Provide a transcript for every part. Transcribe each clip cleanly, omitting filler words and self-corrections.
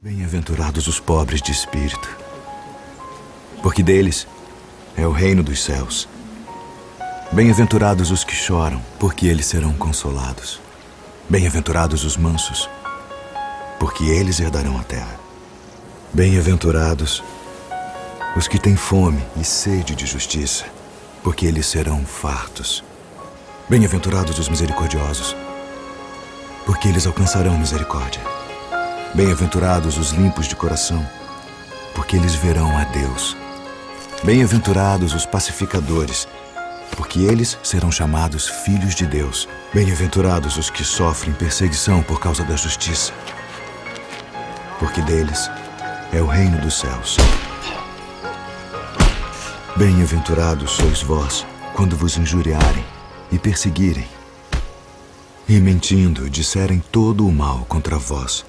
Bem-aventurados os pobres de espírito, porque deles é o reino dos céus. Bem-aventurados os que choram, porque eles serão consolados. Bem-aventurados os mansos, porque eles herdarão a terra. Bem-aventurados os que têm fome e sede de justiça, porque eles serão fartos. Bem-aventurados os misericordiosos, porque eles alcançarão misericórdia. Bem-aventurados os limpos de coração, porque eles verão a Deus. Bem-aventurados os pacificadores, porque eles serão chamados filhos de Deus. Bem-aventurados os que sofrem perseguição por causa da justiça, porque deles é o reino dos céus. Bem-aventurados sois vós, quando vos injuriarem e perseguirem, e mentindo disserem todo o mal contra vós,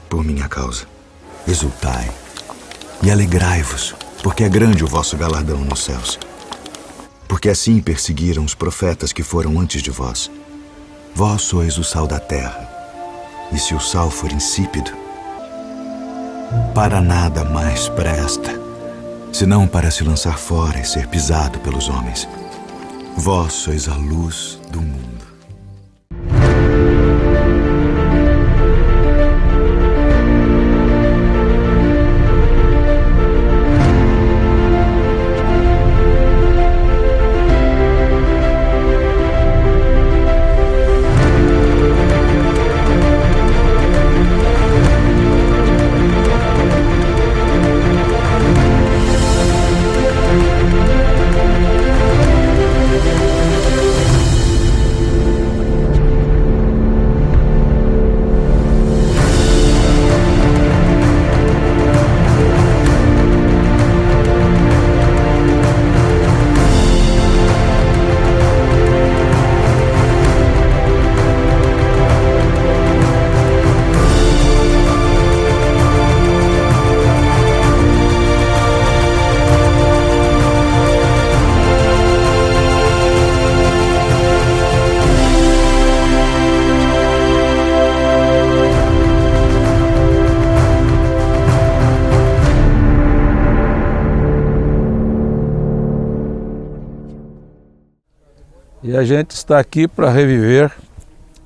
por minha causa. Exultai e alegrai-vos, porque é grande o vosso galardão nos céus. Porque assim perseguiram os profetas que foram antes de vós. Vós sois o sal da terra, e se o sal for insípido, para nada mais presta, senão para se lançar fora e ser pisado pelos homens. Vós sois a luz do mundo. E a gente está aqui para reviver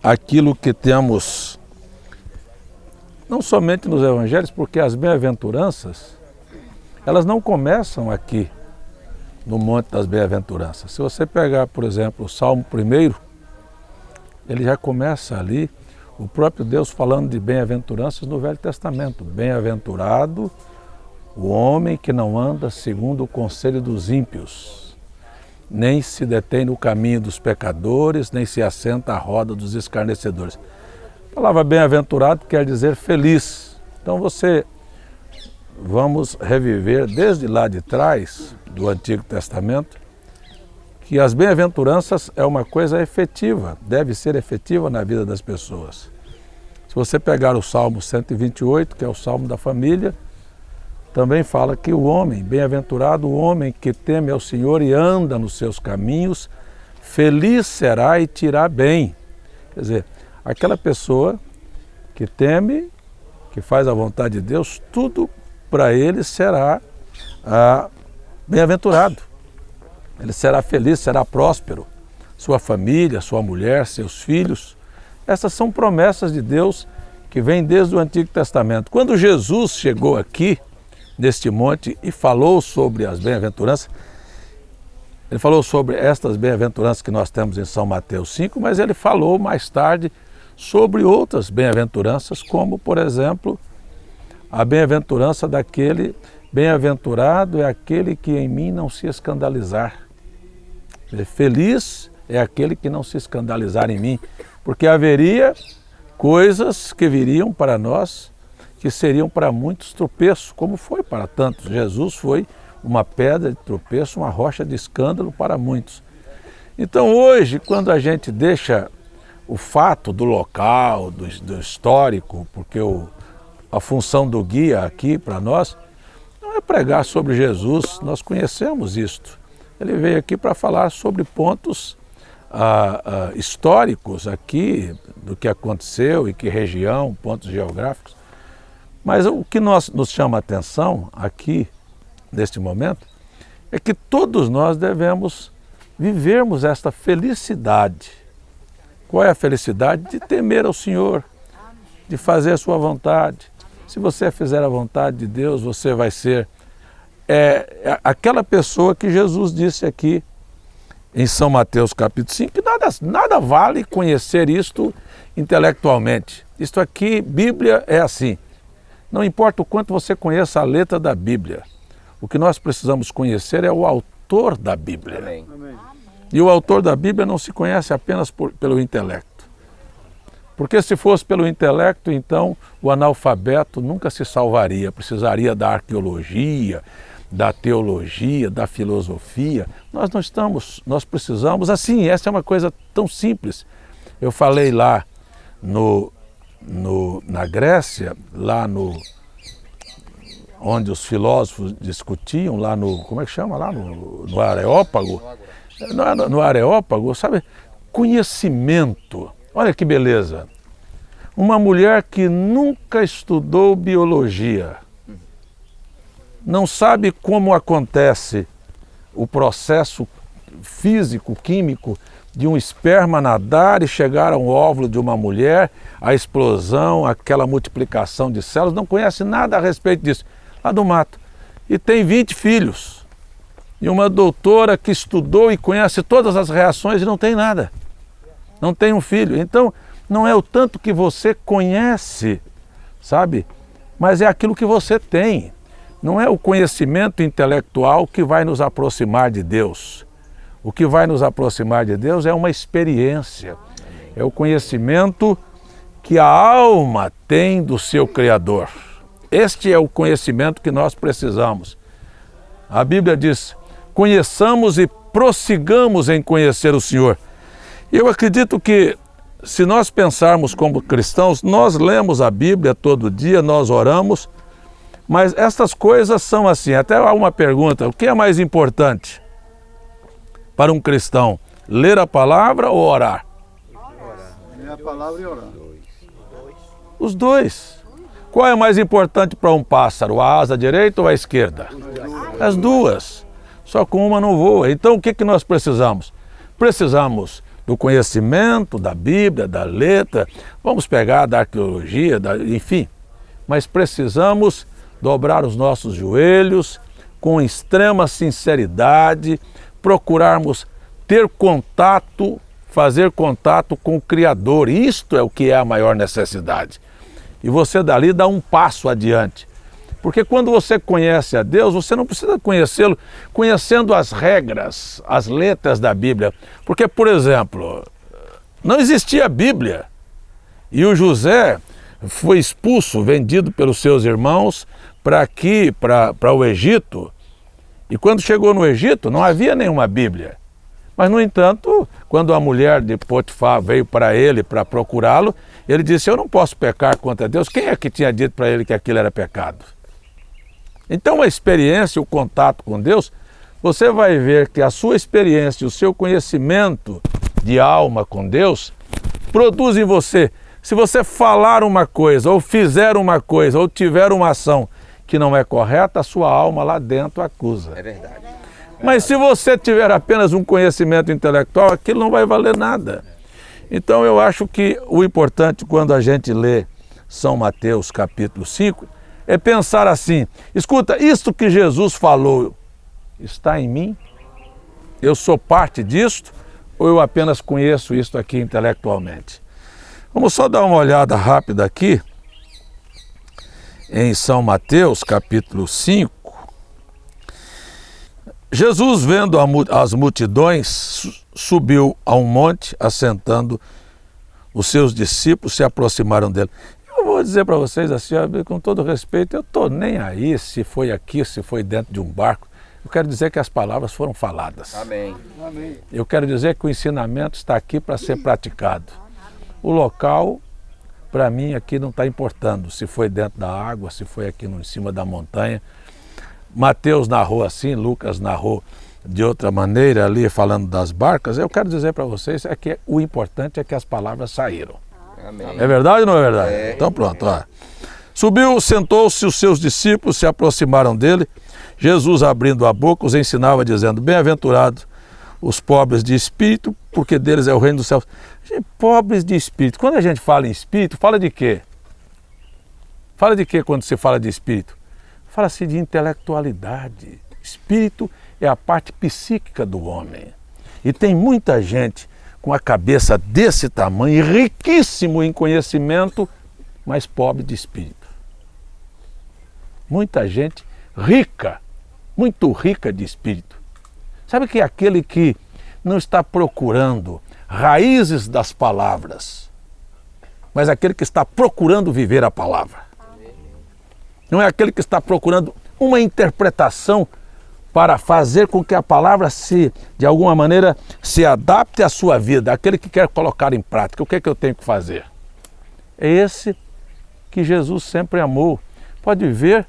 aquilo que temos, não somente nos evangelhos, porque as bem-aventuranças, elas não começam aqui no Monte das Bem-aventuranças. Se você pegar, por exemplo, o Salmo 1, ele já começa ali, o próprio Deus falando de bem-aventuranças no Velho Testamento. Bem-aventurado o homem que não anda segundo o conselho dos ímpios, nem se detém no caminho dos pecadores, nem se assenta à roda dos escarnecedores. A palavra bem-aventurado quer dizer feliz. Então vamos reviver desde lá de trás, do Antigo Testamento, que as bem-aventuranças é uma coisa efetiva, deve ser efetiva na vida das pessoas. Se você pegar o Salmo 128, que é o Salmo da família, também fala que o homem, bem-aventurado o homem que teme ao Senhor e anda nos seus caminhos, feliz será e te irá bem. Quer dizer, aquela pessoa que teme, que faz a vontade de Deus, tudo para ele será bem-aventurado. Ele será feliz, será próspero. Sua família, sua mulher, seus filhos. Essas são promessas de Deus que vêm desde o Antigo Testamento. Quando Jesus chegou aqui, neste monte, e falou sobre as bem-aventuranças, ele falou sobre estas bem-aventuranças que nós temos em São Mateus 5, mas ele falou mais tarde sobre outras bem-aventuranças, como, por exemplo, a bem-aventurança daquele bem-aventurado é aquele que em mim não se escandalizar. Feliz é aquele que não se escandalizar em mim, porque haveria coisas que viriam para nós que seriam para muitos tropeço, como foi para tantos. Jesus foi uma pedra de tropeço, uma rocha de escândalo para muitos. Então hoje, quando a gente deixa o fato do local, do histórico, porque a função do guia aqui para nós não é pregar sobre Jesus, nós conhecemos isto. Ele veio aqui para falar sobre pontos históricos aqui, do que aconteceu e que região, pontos geográficos. Mas o que nos chama a atenção aqui, neste momento, é que todos nós devemos vivermos esta felicidade. Qual é a felicidade? De temer ao Senhor, de fazer a sua vontade. Se você fizer a vontade de Deus, você vai ser aquela pessoa que Jesus disse aqui em São Mateus capítulo 5, que nada vale conhecer isto intelectualmente. Isto aqui, Bíblia é assim. Não importa o quanto você conheça a letra da Bíblia, o que nós precisamos conhecer é o autor da Bíblia. Amém. E o autor da Bíblia não se conhece apenas pelo intelecto. Porque se fosse pelo intelecto, então o analfabeto nunca se salvaria, precisaria da arqueologia, da teologia, da filosofia. Nós precisamos, assim, essa é uma coisa tão simples. Eu falei lá na Grécia, onde os filósofos discutiam, lá no, como é que chama lá? No Areópago. No Areópago, sabe? Conhecimento. Olha que beleza. Uma mulher que nunca estudou biologia, não sabe como acontece o processo físico, químico, de um esperma nadar e chegar a um óvulo de uma mulher, a explosão, aquela multiplicação de células, não conhece nada a respeito disso, lá do mato. E tem 20 filhos. E uma doutora que estudou e conhece todas as reações e não tem nada. Não tem um filho. Então, não é o tanto que você conhece, sabe? Mas é aquilo que você tem. Não é o conhecimento intelectual que vai nos aproximar de Deus. O que vai nos aproximar de Deus é uma experiência. É o conhecimento que a alma tem do seu Criador. Este é o conhecimento que nós precisamos. A Bíblia diz: conheçamos e prossigamos em conhecer o Senhor. Eu acredito que, se nós pensarmos como cristãos, nós lemos a Bíblia todo dia, nós oramos, mas estas coisas são assim. Até há uma pergunta: o que é mais importante para um cristão? Ler a palavra ou orar? Ler a palavra e orar. Os dois. Qual é mais importante para um pássaro? A asa direita ou a esquerda? As duas. Só com uma não voa. Então o que nós precisamos? Precisamos do conhecimento, da Bíblia, da letra, vamos pegar da arqueologia, enfim. Mas precisamos dobrar os nossos joelhos com extrema sinceridade, procurarmos ter contato, fazer contato com o Criador. Isto é o que é a maior necessidade. E você dali dá um passo adiante. Porque quando você conhece a Deus, você não precisa conhecê-lo conhecendo as regras, as letras da Bíblia. Porque, por exemplo, não existia Bíblia. E o José foi expulso, vendido pelos seus irmãos para o Egito. E quando chegou no Egito, não havia nenhuma Bíblia. Mas, no entanto, quando a mulher de Potifar veio para ele para procurá-lo, ele disse: eu não posso pecar contra Deus. Quem é que tinha dito para ele que aquilo era pecado? Então, a experiência, o contato com Deus, você vai ver que a sua experiência, o seu conhecimento de alma com Deus, produz em você. Se você falar uma coisa, ou fizer uma coisa, ou tiver uma ação que não é correta, a sua alma lá dentro acusa. É verdade. Mas se você tiver apenas um conhecimento intelectual, aquilo não vai valer nada. Então eu acho que o importante quando a gente lê São Mateus capítulo 5 é pensar assim: escuta, isto que Jesus falou está em mim? Eu sou parte disto ou eu apenas conheço isto aqui intelectualmente? Vamos só dar uma olhada rápida aqui em São Mateus capítulo 5. Jesus, vendo as multidões, subiu a um monte, assentando. Os seus discípulos se aproximaram dele. Eu vou dizer para vocês assim, com todo respeito, eu estou nem aí se foi aqui, se foi dentro de um barco. Eu quero dizer que as palavras foram faladas. Amém. Eu quero dizer que o ensinamento está aqui para ser praticado. O local, para mim, aqui não está importando. Se foi dentro da água, se foi aqui em cima da montanha. Mateus narrou assim, Lucas narrou de outra maneira ali, falando das barcas. Eu quero dizer para vocês que o importante é que as palavras saíram. Amém. É verdade ou não é verdade? É. Então pronto, ó. Subiu, sentou-se, os seus discípulos se aproximaram dele. Jesus, abrindo a boca, os ensinava, dizendo: bem-aventurados os pobres de espírito, porque deles é o reino dos céus. Pobres de espírito. Quando a gente fala em espírito, fala de quê? Fala de quê quando se fala de espírito? Fala-se de intelectualidade. Espírito é a parte psíquica do homem. E tem muita gente com a cabeça desse tamanho, riquíssimo em conhecimento, mas pobre de espírito. Muita gente rica, muito rica de espírito. Sabe que é aquele que não está procurando raízes das palavras, mas aquele que está procurando viver a palavra. Não é aquele que está procurando uma interpretação para fazer com que a palavra de alguma maneira, se adapte à sua vida. Aquele que quer colocar em prática. O que é que eu tenho que fazer? É esse que Jesus sempre amou. Pode ver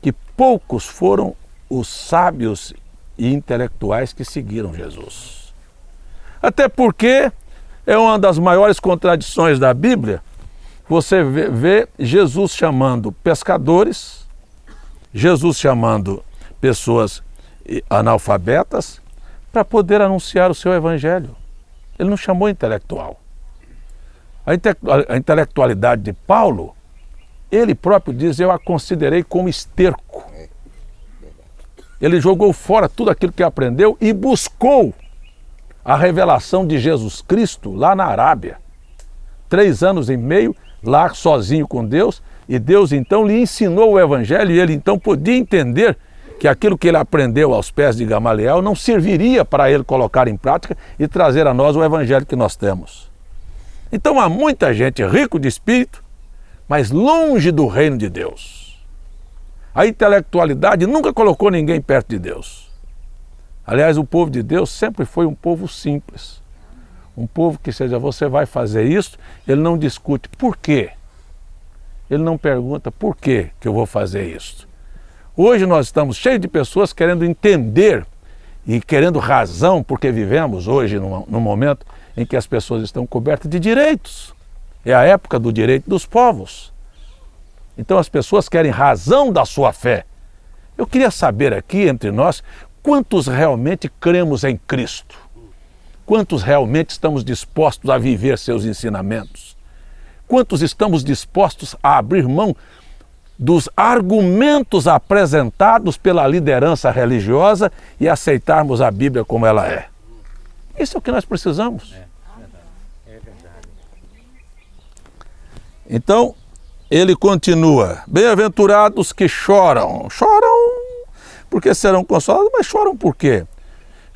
que poucos foram os sábios e intelectuais que seguiram Jesus. Até porque é uma das maiores contradições da Bíblia. Você vê Jesus chamando pescadores, Jesus chamando pessoas analfabetas para poder anunciar o seu evangelho. Ele não chamou intelectual. A intelectualidade de Paulo, ele próprio diz: eu a considerei como esterco. Ele jogou fora tudo aquilo que aprendeu e buscou a revelação de Jesus Cristo lá na Arábia. 3 anos e meio lá sozinho com Deus, e Deus então lhe ensinou o evangelho, e ele então podia entender que aquilo que ele aprendeu aos pés de Gamaliel não serviria para ele colocar em prática e trazer a nós o evangelho que nós temos. Então há muita gente rico de espírito, mas longe do reino de Deus. A intelectualidade nunca colocou ninguém perto de Deus. Aliás, o povo de Deus sempre foi um povo simples. Um povo que seja, você vai fazer isso, ele não discute por quê. Ele não pergunta por que eu vou fazer isso. Hoje nós estamos cheios de pessoas querendo entender e querendo razão, porque vivemos hoje num momento em que as pessoas estão cobertas de direitos. É a época do direito dos povos. Então as pessoas querem razão da sua fé. Eu queria saber aqui entre nós, quantos realmente cremos em Cristo? Quantos realmente estamos dispostos a viver seus ensinamentos? Quantos estamos dispostos a abrir mão dos argumentos apresentados pela liderança religiosa e aceitarmos a Bíblia como ela é? Isso é o que nós precisamos. É verdade. Então, ele continua: bem-aventurados que choram. Choram porque serão consolados, mas choram por quê?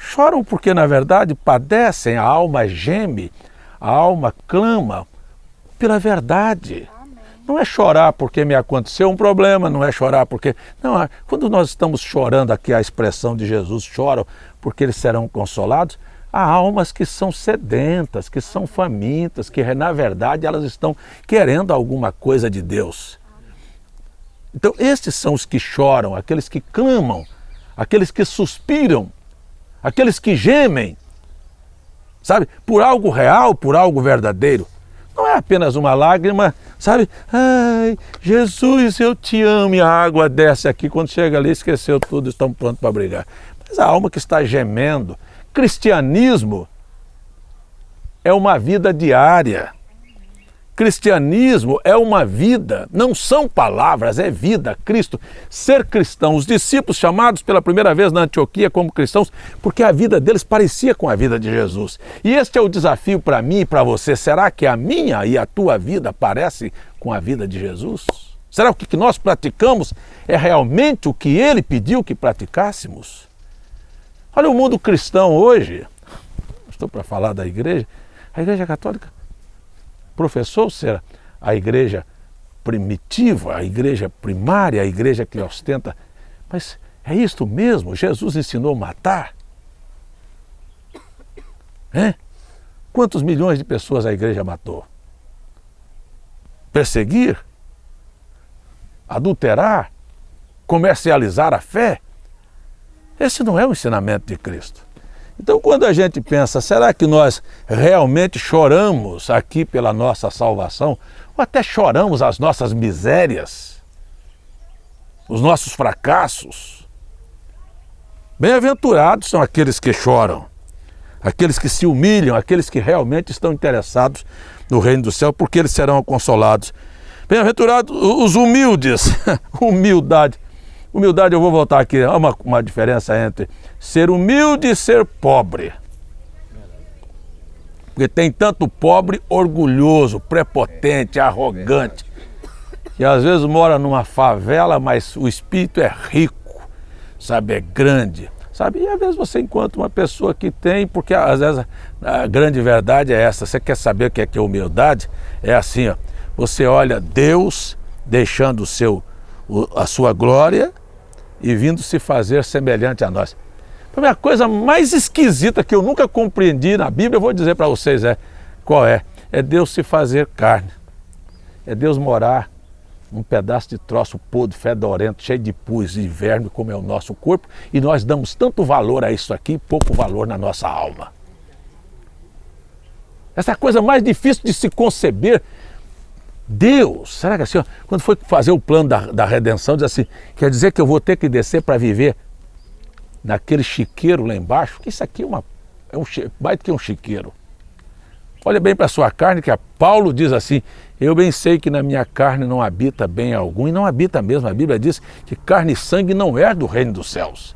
Choram porque, na verdade, padecem, a alma geme, a alma clama pela verdade. Amém. Não é chorar porque me aconteceu um problema, não é chorar porque... Não, quando nós estamos chorando aqui, a expressão de Jesus, choram porque eles serão consolados, há almas que são sedentas, que são famintas, que, na verdade, elas estão querendo alguma coisa de Deus. Então, estes são os que choram, aqueles que clamam, aqueles que suspiram, aqueles que gemem, sabe, por algo real, por algo verdadeiro. Não é apenas uma lágrima, sabe? Ai, Jesus, eu te amo, e a água desce aqui, quando chega ali, esqueceu tudo, estamos prontos para brigar. Mas a alma que está gemendo. Cristianismo é uma vida diária. Cristianismo é uma vida, não são palavras, é vida, Cristo. Ser cristão, os discípulos chamados pela primeira vez na Antioquia como cristãos, porque a vida deles parecia com a vida de Jesus. E este é o desafio para mim e para você. Será que a minha e a tua vida parece com a vida de Jesus? Será que o que nós praticamos é realmente o que ele pediu que praticássemos? Olha o mundo cristão hoje, estou para falar da igreja, a igreja católica professou ser a igreja primitiva, a igreja primária, a igreja que ostenta. Mas é isto mesmo? Jesus ensinou a matar? Quantos milhões de pessoas a igreja matou? Perseguir? Adulterar? Comercializar a fé? Esse não é o ensinamento de Cristo. Então, quando a gente pensa, será que nós realmente choramos aqui pela nossa salvação? ou até choramos as nossas misérias, os nossos fracassos. Bem-aventurados são aqueles que choram, aqueles que se humilham, aqueles que realmente estão interessados no reino do céu, porque eles serão consolados. Bem-aventurados os humildes. Humildade. Humildade, eu vou voltar aqui, há uma diferença entre ser humilde e ser pobre. Porque tem tanto pobre orgulhoso, prepotente, arrogante, que às vezes mora numa favela, mas o espírito é rico, sabe, é grande. Sabe? E às vezes você encontra uma pessoa que tem, porque às vezes a grande verdade é essa. Você quer saber o que é humildade? É assim, ó, você olha Deus deixando a sua glória e vindo se fazer semelhante a nós. A coisa mais esquisita que eu nunca compreendi na Bíblia, eu vou dizer para vocês, qual é? É Deus se fazer carne. É Deus morar num pedaço de troço podre, fedorento, cheio de pus e verme, como é o nosso corpo, e nós damos tanto valor a isso aqui, pouco valor na nossa alma. Essa é a coisa mais difícil de se conceber. Deus, será que assim, ó, quando foi fazer o plano da redenção, diz assim, quer dizer que eu vou ter que descer para viver naquele chiqueiro lá embaixo? Que isso aqui é mais do que um chiqueiro. Olha bem para a sua carne, que Paulo diz assim, eu bem sei que na minha carne não habita bem algum, e não habita mesmo, a Bíblia diz que carne e sangue não é do reino dos céus.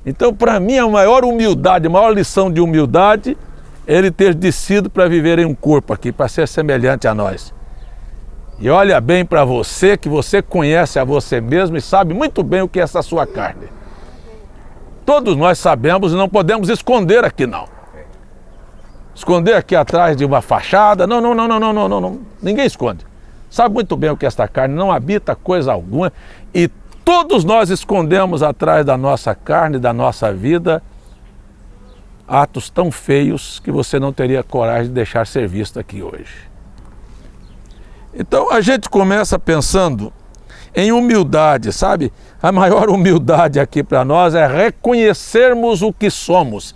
Então, para mim, a maior humildade, a maior lição de humildade é ele ter descido para viver em um corpo aqui, para ser semelhante a nós. E olha bem para você, que você conhece a você mesmo e sabe muito bem o que é essa sua carne. Todos nós sabemos e não podemos esconder aqui não. Esconder aqui atrás de uma fachada, não, ninguém esconde. Sabe muito bem o que esta carne não habita coisa alguma e todos nós escondemos atrás da nossa carne, da nossa vida, atos tão feios que você não teria coragem de deixar ser visto aqui hoje. Então a gente começa pensando em humildade, sabe? A maior humildade aqui para nós é reconhecermos o que somos.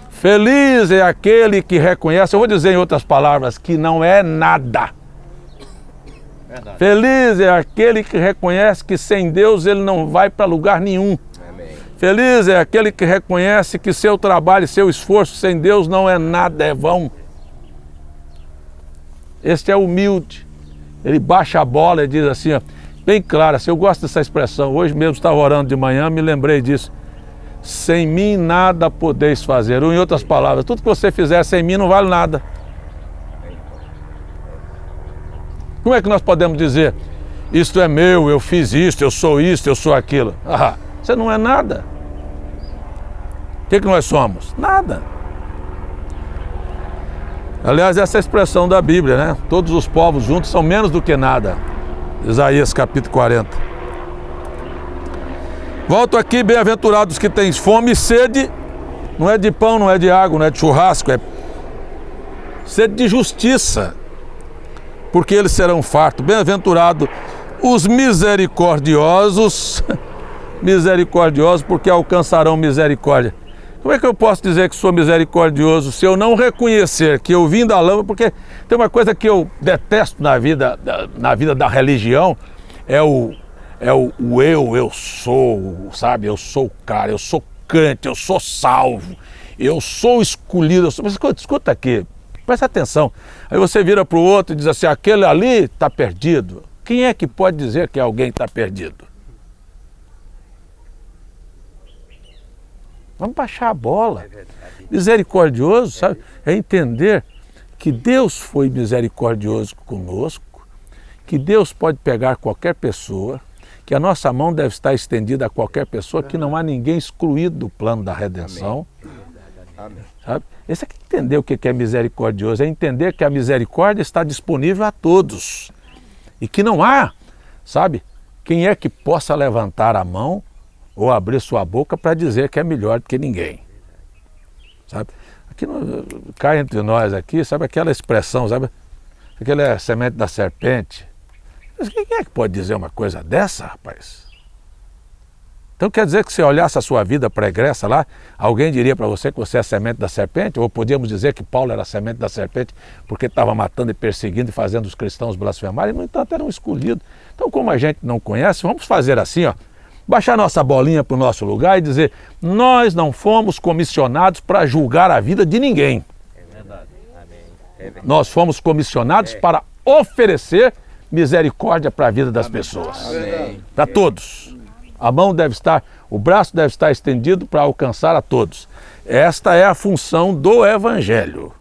Feliz é aquele que reconhece, eu vou dizer em outras palavras, que não é nada. Verdade. Feliz é aquele que reconhece que sem Deus ele não vai para lugar nenhum. Amém. Feliz é aquele que reconhece que seu trabalho e seu esforço sem Deus não é nada, é vão. Este é humilde. Ele baixa a bola e diz assim, ó, bem claro, assim, eu gosto dessa expressão. Hoje mesmo estava orando de manhã, me lembrei disso. Sem mim nada podeis fazer. Ou em outras palavras, tudo que você fizer sem mim não vale nada. Como é que nós podemos dizer, isto é meu, eu fiz isto, eu sou aquilo? Ah, você não é nada. O que nós somos? Nada. Aliás, essa é a expressão da Bíblia, né? Todos os povos juntos são menos do que nada. Isaías capítulo 40. Volto aqui, bem-aventurados que têm fome e sede, não é de pão, não é de água, não é de churrasco, é sede de justiça, porque eles serão fartos. Bem-aventurados os misericordiosos, misericordiosos porque alcançarão misericórdia. Como é que eu posso dizer que sou misericordioso se eu não reconhecer que eu vim da lama? Porque tem uma coisa que eu detesto na vida da religião, é o eu sou, sabe? Eu sou o cara, eu sou crente, eu sou salvo, eu sou escolhido. Mas escuta aqui, presta atenção. Aí você vira para o outro e diz assim, aquele ali está perdido. Quem é que pode dizer que alguém está perdido? Vamos baixar a bola. Misericordioso, sabe? É entender que Deus foi misericordioso conosco, que Deus pode pegar qualquer pessoa, que a nossa mão deve estar estendida a qualquer pessoa, que não há ninguém excluído do plano da redenção. Amém. Sabe? Esse é que entender o que é misericordioso, é entender que a misericórdia está disponível a todos. E que não há, sabe, quem é que possa levantar a mão ou abrir sua boca para dizer que é melhor do que ninguém. Sabe? Aqui cai entre nós aqui, sabe aquela expressão, sabe? Aquela é a semente da serpente. Mas quem é que pode dizer uma coisa dessa, rapaz? Então quer dizer que se olhasse a sua vida pregressa lá, alguém diria para você que você é a semente da serpente? Ou podíamos dizer que Paulo era a semente da serpente porque estava matando e perseguindo e fazendo os cristãos blasfemarem? No entanto, eram escolhidos. Então, como a gente não conhece, vamos fazer assim, ó. Baixar nossa bolinha para o nosso lugar e dizer: nós não fomos comissionados para julgar a vida de ninguém. É verdade. Amém. É verdade. Nós fomos comissionados para oferecer misericórdia para a vida das pessoas. Para todos. A mão deve estar, o braço deve estar estendido para alcançar a todos. Esta é a função do Evangelho.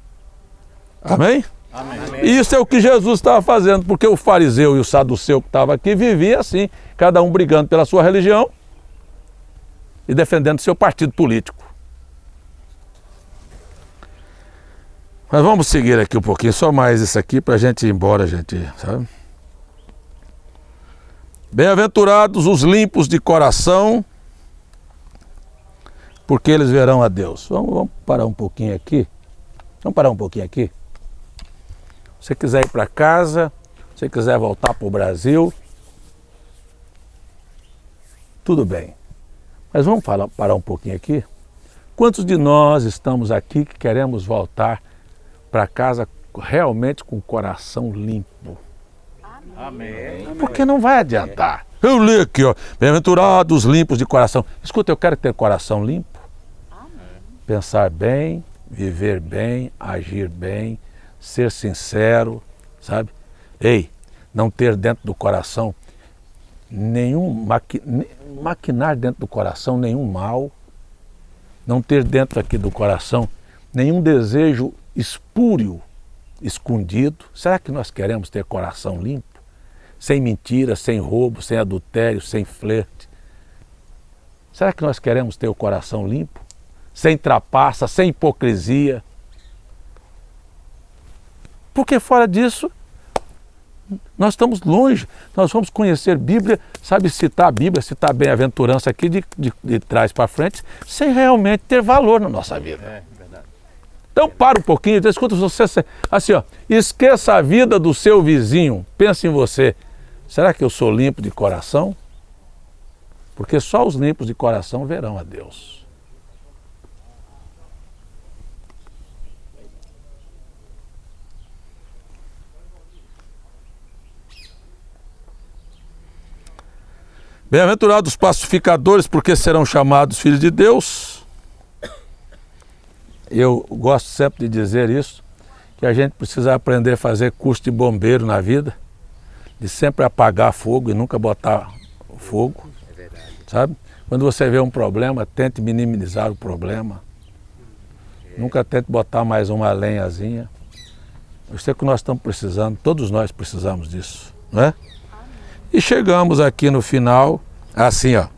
Amém? Amém. Isso é o que Jesus estava fazendo, porque o fariseu e o saduceu que estava aqui viviam assim, cada um brigando pela sua religião e defendendo seu partido político. Mas vamos seguir aqui um pouquinho, só mais isso aqui para a gente ir embora, gente, sabe? Bem-aventurados os limpos de coração, porque eles verão a Deus. Vamos parar um pouquinho aqui. Vamos parar um pouquinho aqui. Se você quiser ir para casa, se você quiser voltar para o Brasil, tudo bem. Mas vamos parar um pouquinho aqui. Quantos de nós estamos aqui que queremos voltar para casa realmente com o coração limpo? Amém. Porque não vai adiantar. Eu li aqui, ó. Bem-aventurados limpos de coração. Escuta, eu quero ter coração limpo. Pensar bem, viver bem, agir bem, ser sincero, sabe? Ei, não ter dentro do coração maquinar dentro do coração nenhum mal, não ter dentro aqui do coração nenhum desejo espúrio, escondido. Será que nós queremos ter coração limpo? Sem mentira, sem roubo, sem adultério, sem flerte. Será que nós queremos ter o coração limpo? Sem trapaça, sem hipocrisia? Porque fora disso, nós estamos longe. Nós vamos conhecer Bíblia, sabe, citar a Bíblia, citar a bem-aventurança aqui de trás para frente, sem realmente ter valor na nossa vida. É verdade. Então para um pouquinho, escuta você, assim, ó, esqueça a vida do seu vizinho, pense em você. Será que eu sou limpo de coração? Porque só os limpos de coração verão a Deus. Bem-aventurados os pacificadores, porque serão chamados filhos de Deus. Eu gosto sempre de dizer isso, que a gente precisa aprender a fazer curso de bombeiro na vida, de sempre apagar fogo e nunca botar fogo, sabe? Quando você vê um problema, tente minimizar o problema. Nunca tente botar mais uma lenhazinha. Eu sei que nós estamos precisando, todos nós precisamos disso, não é? E chegamos aqui no final, assim, ó.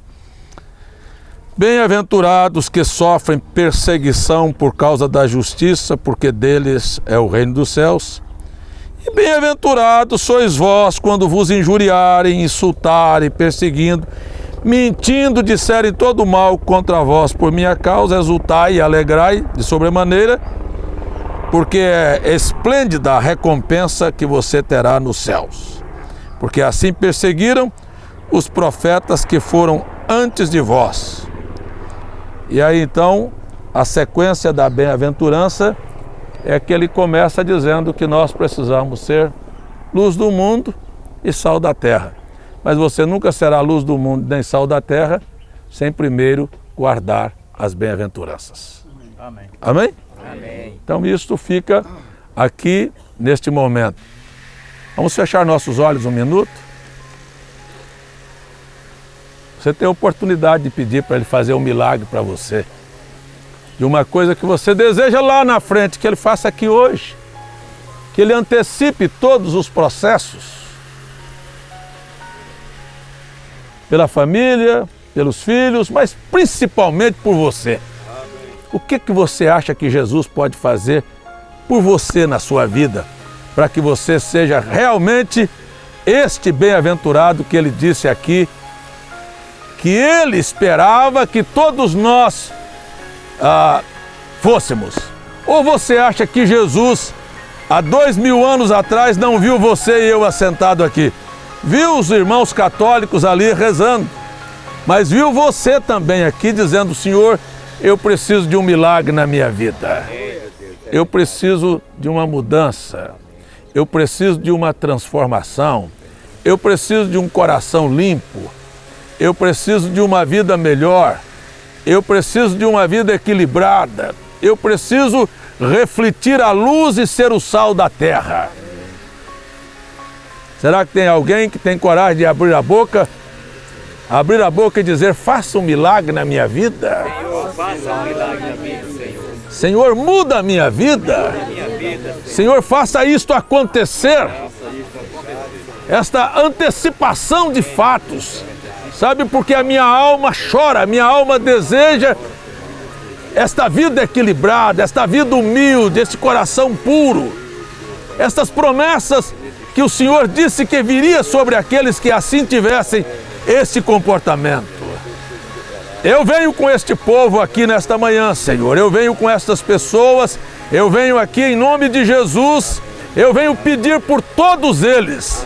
Bem-aventurados que sofrem perseguição por causa da justiça, porque deles é o reino dos céus. E bem-aventurados sois vós quando vos injuriarem, insultarem, perseguindo, mentindo, disserem todo mal contra vós por minha causa. Exultai e alegrai de sobremaneira, porque é esplêndida a recompensa que você terá nos céus. Porque assim perseguiram os profetas que foram antes de vós. E aí então, a sequência da bem-aventurança é que ele começa dizendo que nós precisamos ser luz do mundo e sal da terra. Mas você nunca será luz do mundo nem sal da terra sem primeiro guardar as bem-aventuranças. Amém. Amém? Amém. Então isto fica aqui neste momento. Vamos fechar nossos olhos um minuto. Você tem a oportunidade de pedir para ele fazer um milagre para você. De uma coisa que você deseja lá na frente, que ele faça aqui hoje. Que ele antecipe todos os processos. Pela família, pelos filhos, mas principalmente por você. O que você acha que Jesus pode fazer por você na sua vida? Para que você seja realmente este bem-aventurado que ele disse aqui, que ele esperava que todos nós fôssemos. Ou você acha que Jesus, há 2000 anos atrás, não viu você e eu assentado aqui? Viu os irmãos católicos ali rezando, mas viu você também aqui dizendo: Senhor, eu preciso de um milagre na minha vida. Eu preciso de uma mudança. Eu preciso de uma transformação. Eu preciso de um coração limpo. Eu preciso de uma vida melhor. Eu preciso de uma vida equilibrada. Eu preciso refletir a luz e ser o sal da terra. Será que tem alguém que tem coragem de abrir a boca e dizer: faça um milagre na minha vida? Senhor, faça um milagre na minha vida, Senhor. Senhor, muda a minha vida. Senhor, faça isto acontecer. Esta antecipação de fatos. Sabe, porque a minha alma chora, a minha alma deseja esta vida equilibrada, esta vida humilde, este coração puro. Estas promessas que o Senhor disse que viria sobre aqueles que assim tivessem este comportamento. Eu venho com este povo aqui nesta manhã, Senhor. Eu venho com estas pessoas. Eu venho aqui em nome de Jesus. Eu venho pedir por todos eles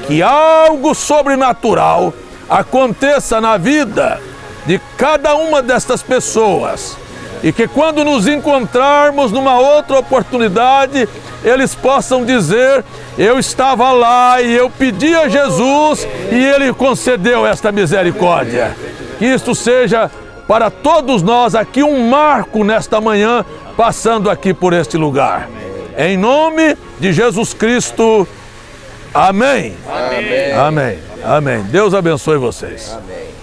que algo sobrenatural aconteça na vida de cada uma destas pessoas. E que quando nos encontrarmos numa outra oportunidade, eles possam dizer: eu estava lá e eu pedi a Jesus e Ele concedeu esta misericórdia. Que isto seja para todos nós aqui um marco nesta manhã, passando aqui por este lugar. Em nome de Jesus Cristo, amém. Amém. Amém. Amém. Deus abençoe vocês. Amém.